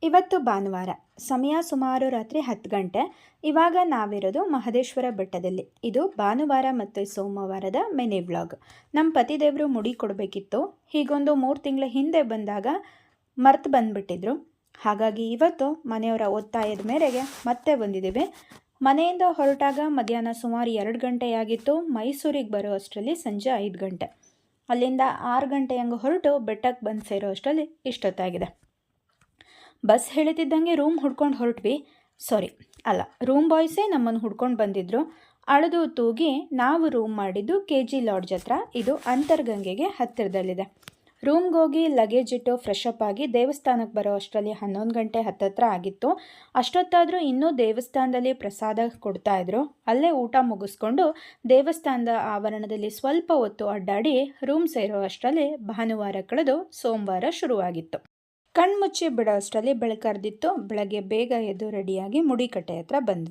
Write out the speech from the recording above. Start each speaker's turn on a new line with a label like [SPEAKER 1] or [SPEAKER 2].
[SPEAKER 1] ಇವತ್ತು ಭಾನುವಾರ, ಸಮಯ ಸುಮಾರು ರಾತ್ರಿ 10 ಗಂಟೆ. ಇವಾಗ ನಾವಿರೋದು ಮಹದೇಶ್ವರ ಬೆಟ್ಟದಲ್ಲಿ. ಇದು ಭಾನುವಾರ ಮತ್ತು ಸೋಮವಾರದ ಮಿನಿ ವ್ಲಾಗ್. ನಮ್ಮ ಪತಿದೇವರು ಮುಡಿ ಕೊಡಬೇಕಿತ್ತು. ಹೀಗೊಂದು 3 ತಿಂಗಳ ಹಿಂದೆ ಬಂದಾಗ ಮರ್ತು ಬಂದುಬಿಟ್ಟಿದ್ರು. ಹಾಗಾಗಿ ಇವತ್ತು ಮನೆಯವರ ಒತ್ತಾಯದ ಮೇರೆಗೆ ಮತ್ತೆ ಬಂದಿದ್ದೀವಿ. ಮನೆಯಿಂದ ಹೊರಟಾಗ ಮಧ್ಯಾಹ್ನ ಸುಮಾರು 2 ಗಂಟೆಯಾಗಿತ್ತು. ಮೈಸೂರಿಗೆ ಬರೋ ಅಷ್ಟರಲ್ಲಿ ಸಂಜೆ 5 ಗಂಟೆ. ಅಲ್ಲಿಂದ 6 ಗಂಟೆ ಹಂಗೆ ಹೊರಟು ಬೆಟ್ಟಕ್ಕೆ ಬಂದು ಸೇರೋ ಅಷ್ಟರಲ್ಲಿ ಇಷ್ಟೊತ್ತಾಗಿದೆ. ಬಸ್ ಹೇಳಿತಿದ್ದಂಗೆ ರೂಮ್ ಹುಡ್ಕೊಂಡು ಹೊರಟ್ವಿ. ರೂಮ್ ಬಾಯ್ಸೇ ನಮ್ಮನ್ನು ಹುಡ್ಕೊಂಡು ಬಂದಿದ್ದರು. ಅಳೆದು ತೂಗಿ ನಾವು ರೂಮ್ ಮಾಡಿದ್ದು KG ಲಾಡ್ಜ್ ಹತ್ರ. ಇದು ಅಂತರ್ಗಂಗೆಗೆ ಹತ್ತಿರದಲ್ಲಿದೆ. ರೂಮ್ಗೆ ಹೋಗಿ ಲಗೇಜ್ ಇಟ್ಟು ಫ್ರೆಶ್ ಅಪ್ ಆಗಿ ದೇವಸ್ಥಾನಕ್ಕೆ ಬರೋ ಅಷ್ಟರಲ್ಲಿ 11 ಗಂಟೆ ಹತ್ತತ್ರ ಆಗಿತ್ತು. ಅಷ್ಟೊತ್ತಾದರೂ ಇನ್ನೂ ದೇವಸ್ಥಾನದಲ್ಲಿ ಪ್ರಸಾದ ಕೊಡ್ತಾಯಿದ್ರು. ಅಲ್ಲೇ ಊಟ ಮುಗಿಸ್ಕೊಂಡು ದೇವಸ್ಥಾನದ ಆವರಣದಲ್ಲಿ ಸ್ವಲ್ಪ ಹೊತ್ತು ಅಡ್ಡಾಡಿ ರೂಮ್ ಸೇರೋ ಅಷ್ಟರಲ್ಲಿ ಭಾನುವಾರ ಕಳೆದು ಸೋಮವಾರ ಶುರುವಾಗಿತ್ತು. ಕಣ್ಮುಚ್ಚಿ ಬಿಡೋ ಅಷ್ಟರಲ್ಲಿ ಬೆಳಕರ್ದಿತ್ತು. ಬೆಳಗ್ಗೆ ಬೇಗ ಎದ್ದು ರೆಡಿಯಾಗಿ ಮುಡಿಕಟ್ಟೆ ಹತ್ರ ಬಂದ್ವಿ.